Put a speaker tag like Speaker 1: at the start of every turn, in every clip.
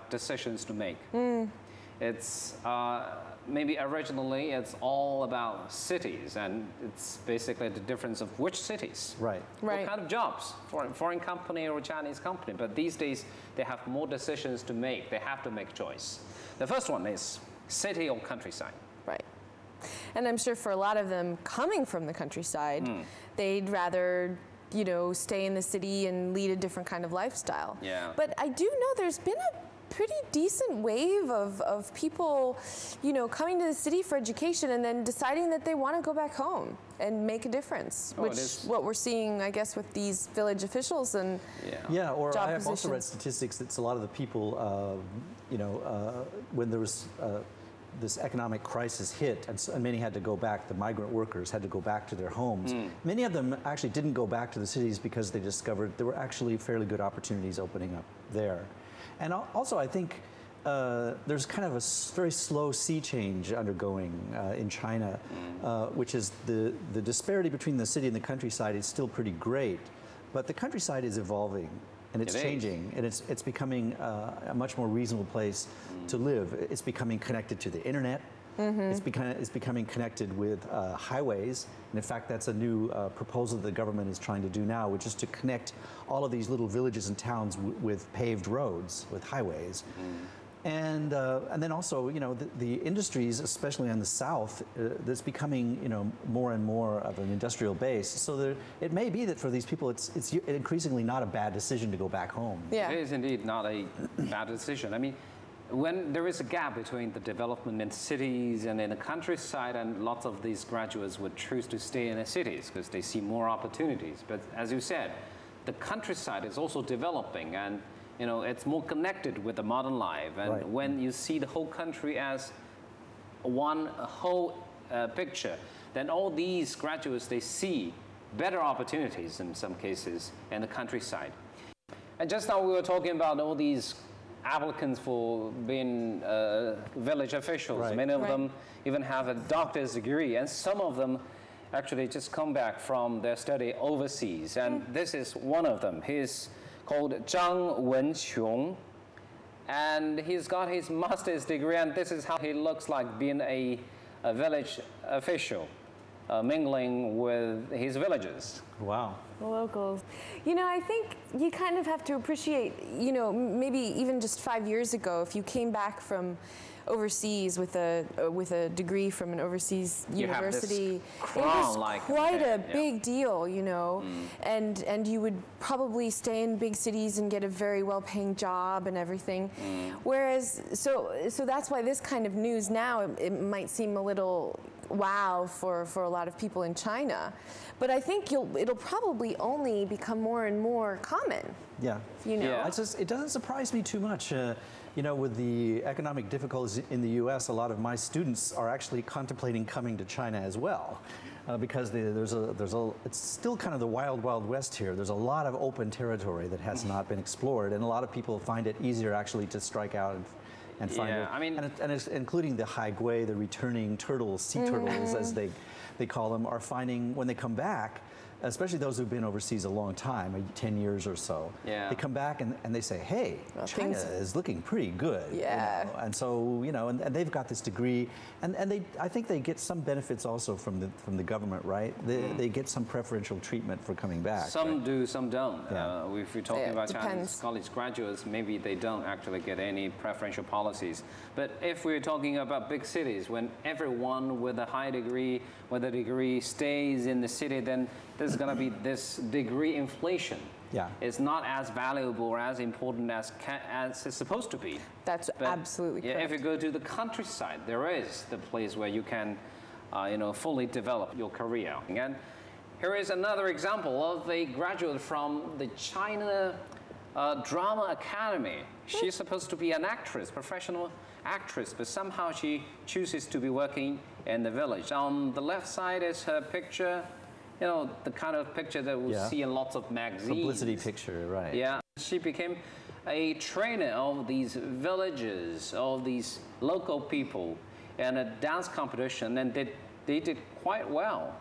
Speaker 1: decisions to make. It's maybe originally it's all about cities, and it's basically the difference of which cities.
Speaker 2: Right.
Speaker 1: What kind of jobs for a foreign company or a Chinese company. But these days, they have more decisions to make. They have to make choice. The first one is city or countryside.
Speaker 3: Right. And I'm sure for a lot of them coming from the countryside, they'd rather, you know, stay in the city and lead a different kind of lifestyle.
Speaker 1: Yeah.
Speaker 3: But I do know there's been a pretty decent wave of people, you know, coming to the city for education and then deciding that they want to go back home and make a difference, which what we're seeing, I guess, with these village officials and
Speaker 2: or
Speaker 3: job
Speaker 2: I have also read
Speaker 3: positions.
Speaker 2: statistics that a lot of the people, you know, when there was this economic crisis hit, and many had to go back, the migrant workers had to go back to their homes. Many of them actually didn't go back to the cities because they discovered there were actually fairly good opportunities opening up there. And also, I think there's kind of a very slow sea change undergoing in China, which is the disparity between the city and the countryside is still pretty great, but the countryside is evolving. And it's changing, and it's becoming a much more reasonable place to live. It's becoming connected to the internet. It's becoming connected with highways. And in fact, that's a new proposal the government is trying to do now, which is to connect all of these little villages and towns with paved roads, with highways. And then also, you know, the industries, especially in the south, that's becoming, you know, more and more of an industrial base. So it may be that for these people, it's increasingly not a bad decision to go back home.
Speaker 3: Yeah.
Speaker 1: It is indeed not a bad decision. I mean, when there is a gap between the development in cities and in the countryside, and lots of these graduates would choose to stay in the cities because they see more opportunities. But as you said, the countryside is also developing, and you know, it's more connected with the modern life. And when you see the whole country as one whole picture, then all these graduates, they see better opportunities in some cases in the countryside. And just now we were talking about all these applicants for being village officials. Many of them even have a doctor's degree, and some of them actually just come back from their study overseas. And this is one of them. He's called Zhang Wenqiong, and he's got his master's degree, and this is how he looks like being a village official, mingling with his villagers.
Speaker 2: Wow.
Speaker 3: The locals. You know, I think you kind of have to appreciate, you know, maybe even just 5 years ago, if you came back from overseas with a degree from an overseas university, it was quite a big deal, you know, and you would probably stay in big cities and get a very well-paying job and everything. Whereas, so that's why this kind of news now, it might seem a little wow for a lot of people in China, but I think it'll probably only become more and more common.
Speaker 2: Yeah.
Speaker 3: You know,
Speaker 2: it doesn't surprise me too much. You know, with the economic difficulties in the U.S., a lot of my students are actually contemplating coming to China as well, because it's still kind of the wild, wild west here. There's a lot of open territory that has not been explored, and a lot of people find it easier actually to strike out and find it.
Speaker 1: I mean,
Speaker 2: and it's including the haigui, the returning turtles, sea turtles as they call them, are finding when they come back, especially those who've been overseas a long time, 10 years or so, they come back and they say, hey, China is looking pretty good.
Speaker 3: Yeah.
Speaker 2: You know? And so, you know, and they've got this degree, and I think they get some benefits also from the government, right? They get some preferential treatment for coming back.
Speaker 1: Some do, some don't. If you're talking about
Speaker 3: depends.
Speaker 1: Chinese college graduates, maybe they don't actually get any preferential policies. But if we're talking about big cities, when everyone with a high degree, with a degree stays in the city, then there's going to be this degree inflation. It's not as valuable or as important as it's supposed to be.
Speaker 3: That's absolutely correct.
Speaker 1: If you go to the countryside, there is the place where you can, you know, fully develop your career. And here is another example of a graduate from the China Drama Academy. She's supposed to be an actress, professional actress, but somehow she chooses to be working in the village. On the left side is her picture. You know, the kind of picture that we see in lots of magazines.
Speaker 2: Publicity picture, right.
Speaker 1: Yeah. She became a trainer of these villages, of these local people in a dance competition, and they did quite well.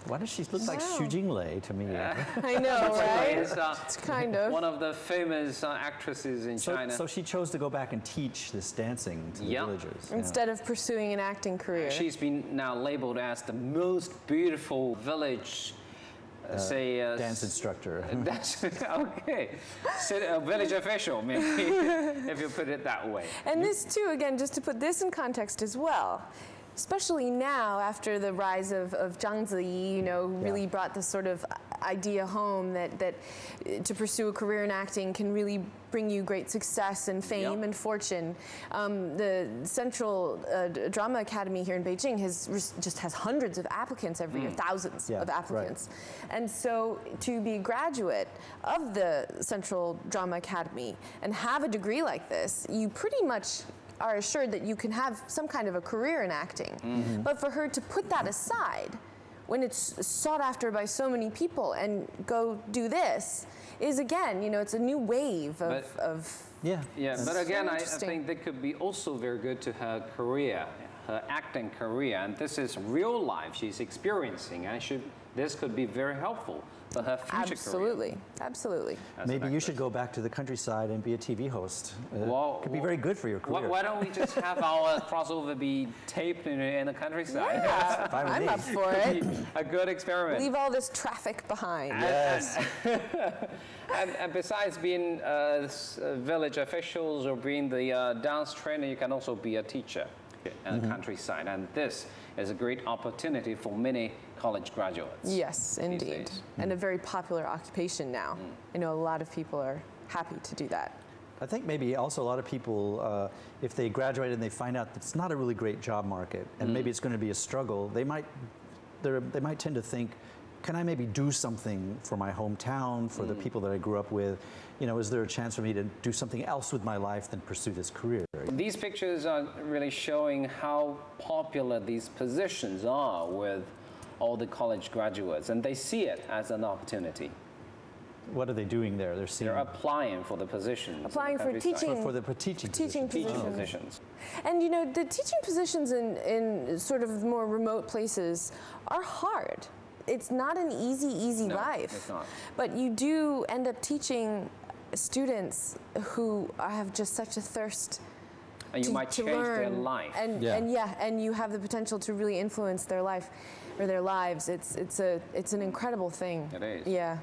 Speaker 2: Why does she look like Xu Jinglei to me?
Speaker 3: I know, right?
Speaker 1: It's
Speaker 3: kind of.
Speaker 1: one of the famous actresses in China.
Speaker 2: So she chose to go back and teach this dancing to the villagers.
Speaker 3: Instead of pursuing an acting career.
Speaker 1: She's been now labeled as the most beautiful village,
Speaker 2: dance instructor.
Speaker 1: That's okay. A village official, maybe, if you put it that way.
Speaker 3: And this too, again, just to put this in context as well, especially now after the rise of Zhang Ziyi, who really brought this sort of idea home that to pursue a career in acting can really bring you great success and fame and fortune. The Central Drama Academy here in Beijing just has hundreds of applicants every year, thousands of applicants. Right. And so to be a graduate of the Central Drama Academy and have a degree like this, you pretty much are assured that you can have some kind of a career in acting. Mm-hmm. But for her to put that aside when it's sought after by so many people and go do this is, again, it's a new wave of
Speaker 1: Yeah, but again, I think that could be also very good to her career, her acting career, and this is real life she's experiencing, and this could be very helpful for her future career.
Speaker 3: Absolutely.
Speaker 2: Maybe you should go back to the countryside and be a TV host. It could be very good for your career.
Speaker 1: Why don't we just have our crossover be taped in the countryside?
Speaker 3: Yeah, I'm up for it.
Speaker 1: A good experiment.
Speaker 3: Leave all this traffic behind.
Speaker 2: Yes.
Speaker 1: And besides being village officials or being the dance trainer, you can also be a teacher in the countryside. And this is a great opportunity for many college graduates.
Speaker 3: Yes, indeed. And a very popular occupation now. I know a lot of people are happy to do that.
Speaker 2: I think maybe also a lot of people, if they graduate and they find out that it's not a really great job market, and maybe it's going to be a struggle, they might tend to think, can I maybe do something for my hometown, for the people that I grew up with? Is there a chance for me to do something else with my life than pursue this career?
Speaker 1: These pictures are really showing how popular these positions are with all the college graduates, and they see it as an opportunity.
Speaker 2: What are they doing there?
Speaker 1: They're applying for the positions.
Speaker 3: Applying for teaching.
Speaker 2: For the teaching
Speaker 3: positions. And the teaching positions in sort of more remote places are hard. It's not an easy life.
Speaker 1: It's not.
Speaker 3: But you do end up teaching students who have just such a thirst
Speaker 1: and you might change their life.
Speaker 3: And you have the potential to really influence their life or their lives. It's an incredible thing.
Speaker 1: It is.
Speaker 3: Yeah.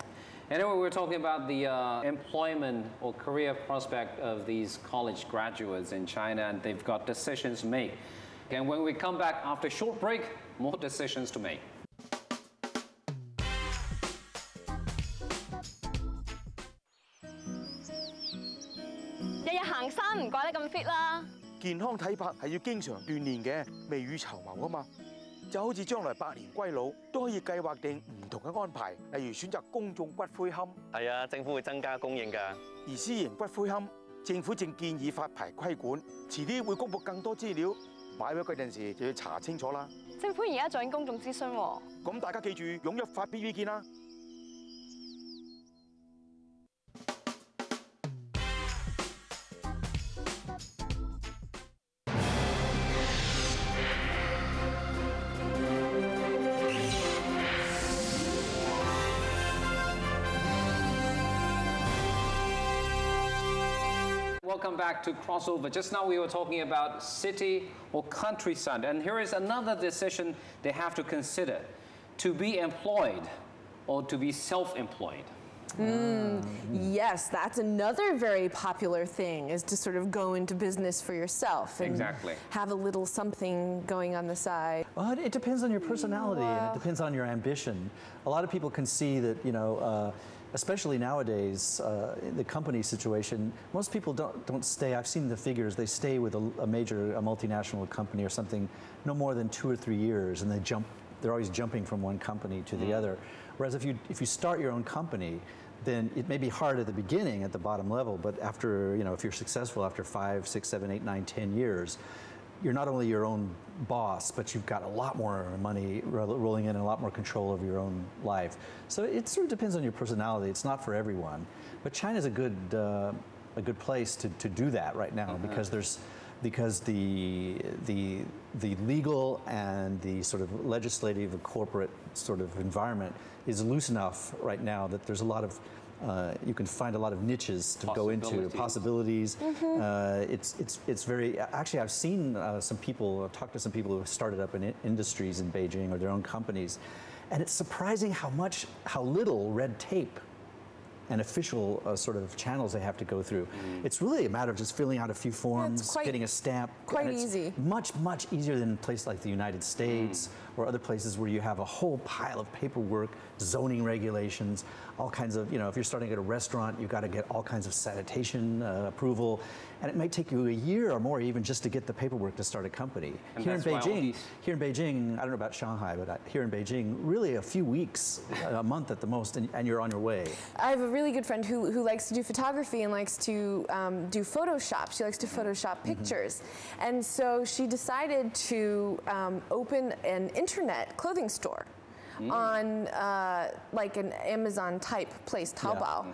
Speaker 1: Anyway, we're talking about the employment or career prospect of these college graduates in China, and they've got decisions to make. And when we come back after a short break, more decisions to make.
Speaker 4: 日日行山唔怪得咁 fit 啦。
Speaker 5: 健康體魄係要經常鍛鍊嘅，未雨綢繆啊嘛。就好似將來百年歸老，都可以計劃定唔同嘅安排，例如選擇公眾骨灰龕。
Speaker 6: 係啊，政府會增加供應㗎。
Speaker 5: 而私營骨灰龕，政府正建議發牌規管，遲啲會公佈更多資料。買咗嗰陣時就要查清楚啦。
Speaker 4: 政府而家做緊公眾諮詢喎。
Speaker 5: 咁大家記住，踴躍發表意見啦。
Speaker 1: Welcome back to Crossover. Just now we were talking about city or countryside, and here is another decision they have to consider: to be employed or to be self-employed.
Speaker 3: Yes, that's another very popular thing, is to sort of go into business for yourself and have a little something going on the side.
Speaker 2: Well, it depends on your personality and it depends on your ambition. A lot of people can see that, especially nowadays, in the company situation, most people don't stay. I've seen the figures. They stay with a major multinational company or something no more than 2 or 3 years, and they're always jumping from one company to the other. Whereas if you start your own company, then it may be hard at the beginning at the bottom level, but after, if you're successful after 5, 6, 7, 8, 9, 10 years, you're not only your own boss, but you've got a lot more money rolling in and a lot more control over your own life. So it sort of depends on your personality. It's not for everyone. But China's a good place to do that right now because there's because the legal and the sort of legislative and corporate sort of environment is loose enough right now that there's a lot of you can find a lot of niches to go into, possibilities. It's very, actually I've seen some people, talked to some people who have started up in industries in Beijing or their own companies, and it's surprising how little red tape and official sort of channels they have to go through. It's really a matter of just filling out a few forms, getting a stamp.
Speaker 3: Quite easy.
Speaker 2: Much, much easier than a place like the United States or other places where you have a whole pile of paperwork, zoning regulations, all kinds of, if you're starting at a restaurant, you've got to get all kinds of sanitation approval. And it might take you a year or more even just to get the paperwork to start a company.
Speaker 1: And
Speaker 2: here in Beijing, I don't know about Shanghai, but here in Beijing, really a few weeks, a month at the most, and you're on your way.
Speaker 3: I have a really good friend who likes to do photography and likes to do Photoshop. She likes to Photoshop pictures. And so she decided to open an internet clothing store on like an Amazon type place, Taobao.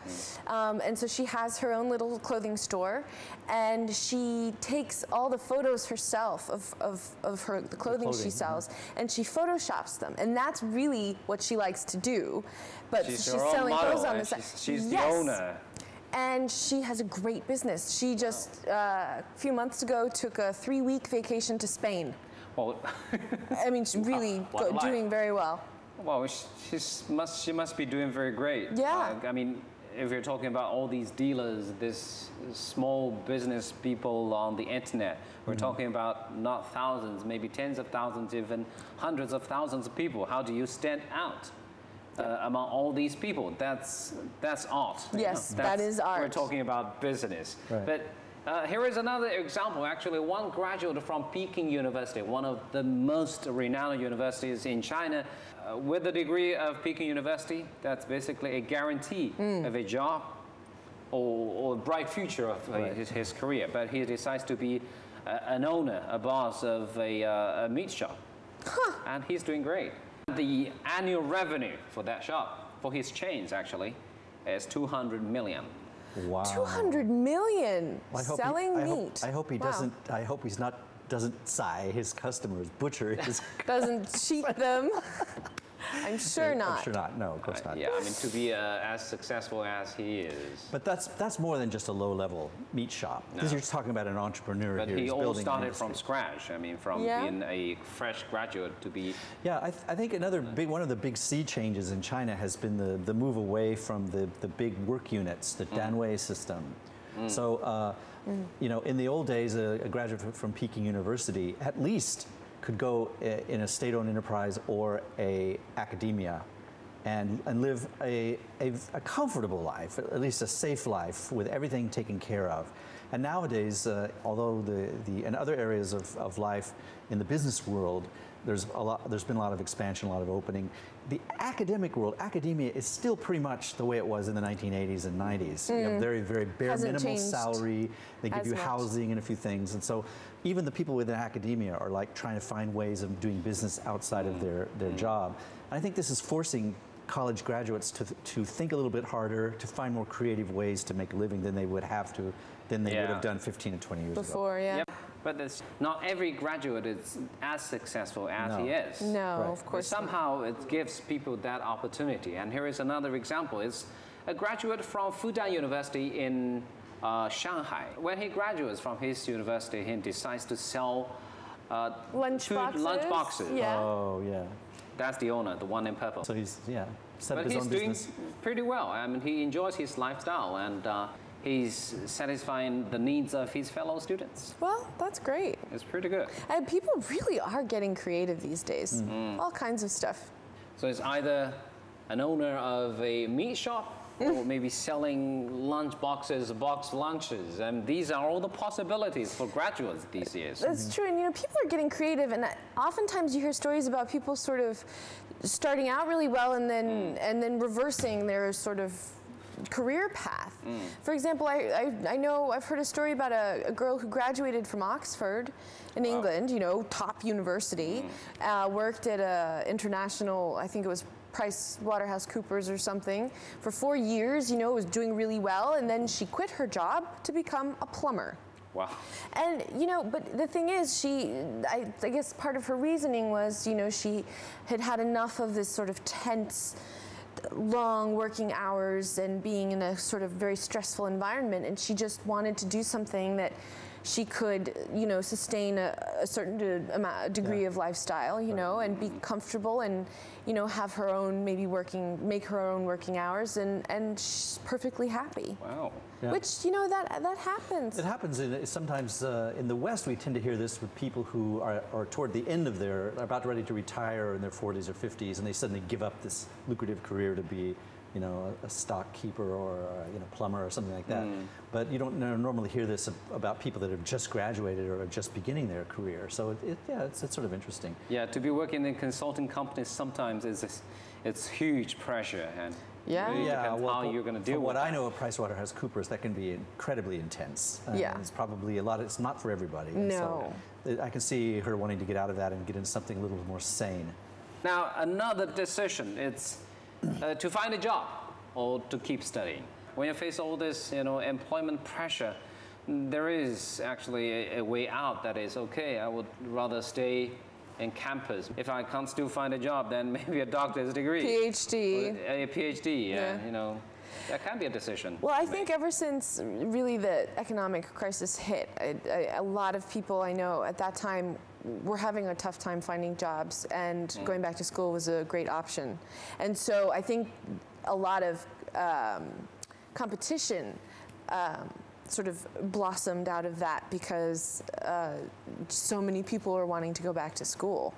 Speaker 3: And so she has her own little clothing store, and she takes all the photos herself of the clothing she sells, and she photoshops them. And that's really what she likes to do. But she's selling clothes on the side.
Speaker 1: She's the owner.
Speaker 3: And she has a great business. She just, a few months ago, took a 3-week vacation to Spain.
Speaker 1: Well,
Speaker 3: I mean, she's really doing very well.
Speaker 1: Well, she must be doing very great.
Speaker 3: Yeah.
Speaker 1: I mean, if you're talking about all these dealers, this small business people on the internet, we're talking about not thousands, maybe tens of thousands, even hundreds of thousands of people. How do you stand out among all these people? That's art.
Speaker 3: Yes, that is art.
Speaker 1: We're talking about business.
Speaker 2: Right.
Speaker 1: But here is another example. Actually, one graduate from Peking University, one of the most renowned universities in China, with the degree of Peking University, that's basically a guarantee of a job or a bright future of his career. But he decides to be an owner, a boss of a meat shop. And he's doing great. The annual revenue for that shop, for his chains actually, is 200 million.
Speaker 2: Wow.
Speaker 3: 200 million selling meat.
Speaker 2: I hope he doesn't. I hope he's not. Doesn't sigh his customers, butcher his.
Speaker 3: Doesn't cheat them. I'm sure not.
Speaker 2: I'm sure not. No, of course not.
Speaker 1: Yeah, I mean, to be as successful as he is.
Speaker 2: But that's more than just a low-level meat shop. Because you're just talking about an entrepreneur
Speaker 1: But
Speaker 2: here.
Speaker 1: he all
Speaker 2: building
Speaker 1: started from scratch. I mean, from being a fresh graduate to be.
Speaker 2: Yeah, I think one of the big sea changes in China has been the move away from the big work units, the Danwei system. So, in the old days, a graduate from Peking University at least could go in a state-owned enterprise or a academia and live a comfortable life, at least a safe life with everything taken care of. And nowadays, although in other areas of life in the business world, there's been a lot of expansion, a lot of opening. The academic world, academia is still pretty much the way it was in the 1980s and 90s. You know, very, very bare minimal salary. They give you housing and a few things. And so even the people within academia are like trying to find ways of doing business outside of their job. And I think this is forcing college graduates to think a little bit harder, to find more creative ways to make a living than they would have done 15 and 20 years
Speaker 3: before,
Speaker 2: ago.
Speaker 3: yeah.
Speaker 1: Yep. But not every graduate is as successful as he is.
Speaker 3: No, of course
Speaker 1: not. Somehow it gives people that opportunity. And here is another example. It's a graduate from Fudan University in Shanghai. When he graduates from his university, he decides to sell
Speaker 3: lunch
Speaker 1: boxes.
Speaker 3: Yeah.
Speaker 2: Oh, yeah.
Speaker 1: That's the owner, the one in purple.
Speaker 2: So he's, set up
Speaker 1: But
Speaker 2: his own business.
Speaker 1: he's doing pretty well. I mean, he enjoys his lifestyle, and he's satisfying the needs of his fellow students.
Speaker 3: Well, that's great.
Speaker 1: It's pretty good.
Speaker 3: And people really are getting creative these days. All kinds of stuff.
Speaker 1: So it's either an owner of a meat shop or maybe selling lunch boxes, boxed lunches. And these are all the possibilities for graduates these years.
Speaker 3: That's true. And people are getting creative, and oftentimes you hear stories about people sort of starting out really well and then reversing their sort of career path. For example, I know I've heard a story about a girl who graduated from Oxford in England, top university, worked at a international, I think it was PricewaterhouseCoopers or something, for 4 years, was doing really well, and then she quit her job to become a plumber.
Speaker 1: Wow.
Speaker 3: And, but the thing is, I guess part of her reasoning was, she had had enough of this sort of tense, long working hours and being in a sort of very stressful environment, and she just wanted to do something that she could, sustain a certain degree of lifestyle, and be comfortable and, have her own make her own working hours, and she's perfectly happy.
Speaker 1: Wow.
Speaker 2: Yeah.
Speaker 3: Which, that happens.
Speaker 2: It happens sometimes in the West. We tend to hear this with people who are toward the end of about ready to retire in their 40s or 50s, and they suddenly give up this lucrative career to be, a stock keeper or plumber or something like that. But you don't normally hear this about people that have just graduated or are just beginning their career. So it's sort of interesting.
Speaker 1: Yeah, to be working in consulting companies sometimes it's huge pressure, and
Speaker 3: Yeah.
Speaker 1: really depends how you're going to deal
Speaker 2: from
Speaker 1: with
Speaker 2: what
Speaker 1: that.
Speaker 2: I know of PricewaterhouseCoopers, that can be incredibly intense.
Speaker 3: Yeah.
Speaker 2: It's probably it's not for everybody. And
Speaker 3: No.
Speaker 2: so I can see her wanting to get out of that and get into something a little more sane.
Speaker 1: Now, another decision, it's to find a job or to keep studying. When you face all this, employment pressure, there is actually a way out that is, okay, I would rather stay in campus. If I can't still find a job, then maybe a doctor's degree.
Speaker 3: PhD.
Speaker 1: Or a PhD,
Speaker 3: Yeah.
Speaker 1: that can be a decision.
Speaker 3: Well, I think ever since really the economic crisis hit, a lot of people I know at that time were having a tough time finding jobs, and going back to school was a great option. And so I think a lot of competition sort of blossomed out of that because so many people are wanting to go back to school.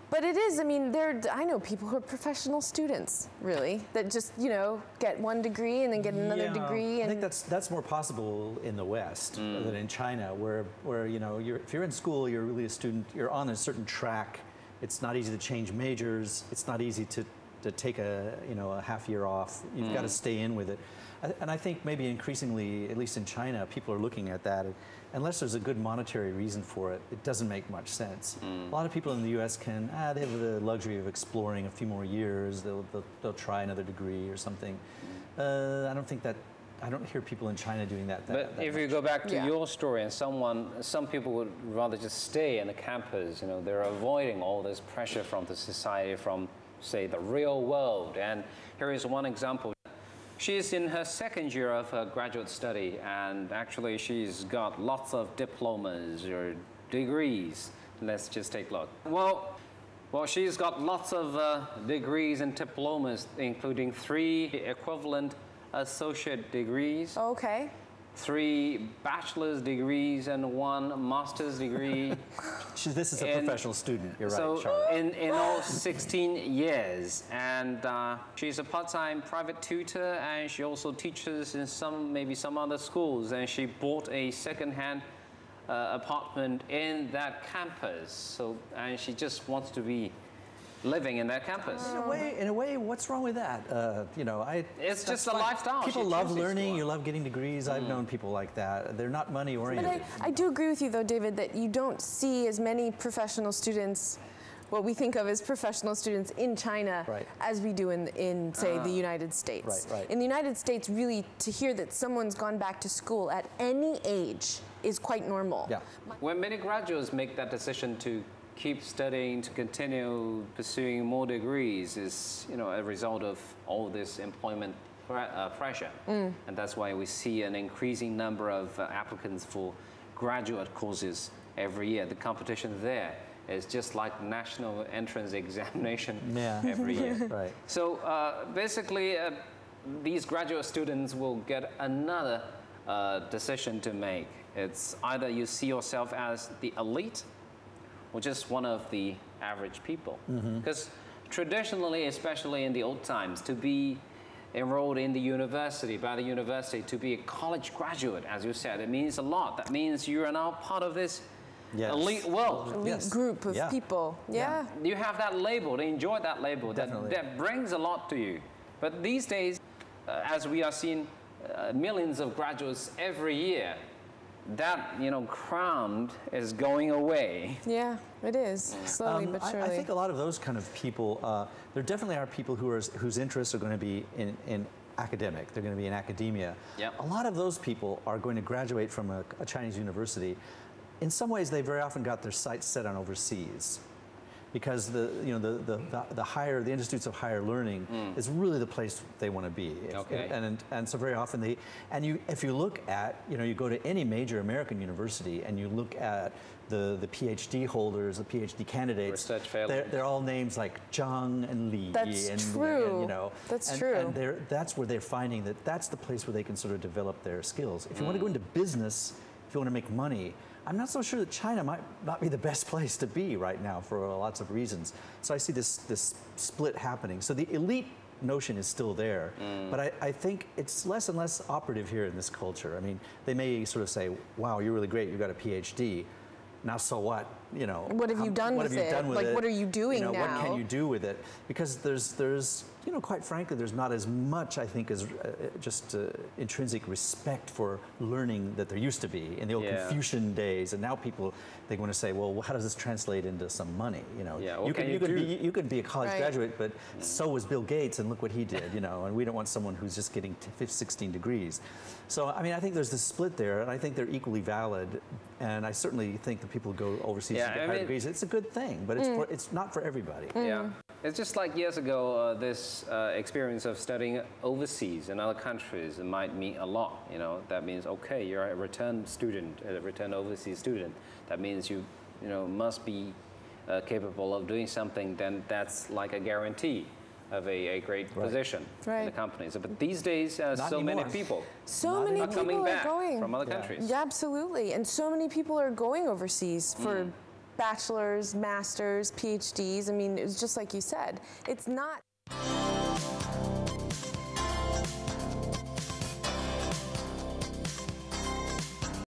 Speaker 3: But it is, I know people who are professional students, really, that just, get one degree and then get another degree.
Speaker 2: I think that's more possible in the West than in China, where if you're in school, you're really a student, you're on a certain track. It's not easy to change majors. It's not easy to take a half year off. You've got to stay in with it. And I think maybe increasingly, at least in China, people are looking at that. Unless there's a good monetary reason for it, it doesn't make much sense. A lot of people in the U.S. they have the luxury of exploring a few more years. They'll try another degree or something. I don't hear people in China doing that.
Speaker 1: But if you go back to your story, and some people would rather just stay in the campus. They're avoiding all this pressure from the society, from say the real world. And here is one example. She's in her second year of her graduate study, and actually she's got lots of diplomas or degrees. Let's just take a look. Well, she's got lots of degrees and diplomas, including 3 equivalent associate degrees.
Speaker 3: Okay.
Speaker 1: 3 bachelor's degrees and 1 master's degree.
Speaker 2: This is a professional student. You're right,
Speaker 1: So
Speaker 2: Charlotte.
Speaker 1: in all 16 years, and she's a part-time private tutor, and she also teaches in maybe some other schools, and she bought a second-hand apartment in that campus. And she just wants to be living in that campus.
Speaker 2: In a way, what's wrong with that?
Speaker 1: It's
Speaker 2: that's
Speaker 1: just a
Speaker 2: fine.
Speaker 1: lifestyle.
Speaker 2: People
Speaker 1: She
Speaker 2: love
Speaker 1: chooses
Speaker 2: learning.
Speaker 1: to.
Speaker 2: You love getting degrees. I've known people like that. They're not money
Speaker 3: But
Speaker 2: oriented.
Speaker 3: I do agree with you, though, David, that you don't see as many professional students, what we think of as professional students in China,
Speaker 2: Right.
Speaker 3: as we do in say, the United States.
Speaker 2: Right.
Speaker 3: In the United States, really, to hear that someone's gone back to school at any age is quite normal.
Speaker 2: Yeah.
Speaker 1: When many graduates make that decision to keep studying, to continue pursuing more degrees, is a result of all this employment pressure, and that's why we see an increasing number of applicants for graduate courses every year. The competition there is just like national entrance examination every year.
Speaker 2: Right.
Speaker 1: So basically, these graduate students will get another decision to make. It's either you see yourself as the elite or just one of the average people. Because traditionally, especially in the old times, to be enrolled in the university, by the university, to be a college graduate, as you said, it means a lot. That means you are now part of this elite world.
Speaker 3: Elite group of people. Yeah.
Speaker 1: You have that label, they enjoy that label, that brings a lot to you. But these days, as we are seeing millions of graduates every year, that crown is going away.
Speaker 3: Yeah, it is, slowly but surely.
Speaker 2: I think a lot of those kind of people, there definitely are people whose interests are going to be in academic. They're going to be in academia.
Speaker 1: Yep.
Speaker 2: A lot of those people are going to graduate from a Chinese university. In some ways, they very often got their sights set on overseas, because the institutes of higher learning is really the place they want to be.
Speaker 1: Okay.
Speaker 2: And so very often if you look at, you go to any major American university and you look at the PhD holders, the PhD candidates,
Speaker 1: Research fellows.
Speaker 2: they're all names like Zhang and Li.
Speaker 3: That's
Speaker 2: and,
Speaker 3: true.
Speaker 2: And,
Speaker 3: That's true.
Speaker 2: And that's where they're finding that that's the place where they can sort of develop their skills. If you want to go into business, if you want to make money, I'm not so sure that China might not be the best place to be right now for lots of reasons. So I see this split happening. So the elite notion is still there, but I think it's less and less operative here in this culture. I mean, they may sort of say, wow, you're really great, you got a PhD. Now, so what?
Speaker 3: What have you done with it? Like, what are you doing now?
Speaker 2: What can you do with it? Because there's quite frankly, there's not as much, I think, as just intrinsic respect for learning that there used to be in the old Confucian days. And now people, they want to say, well, how does this translate into some money?
Speaker 1: Yeah,
Speaker 2: you could be a college graduate, but so was Bill Gates, and look what he did. And we don't want someone who's just getting 16 degrees. So, I mean, I think there's this split there, and I think they're equally valid. And I certainly think that people go overseas to get higher degrees. It's a good thing, but it's not for everybody.
Speaker 1: Yeah. It's just like years ago, this experience of studying overseas in other countries might mean a lot. That means, okay, you're a return student, a return overseas student. That means you must be capable of doing something. Then that's like a guarantee of a great position in the company. So, but these days, so many people
Speaker 3: are
Speaker 1: coming back
Speaker 3: going
Speaker 1: from other countries.
Speaker 3: Yeah, absolutely. And so many people are going overseas for bachelor's, master's, PhDs. I mean, it's just like you said. It's not...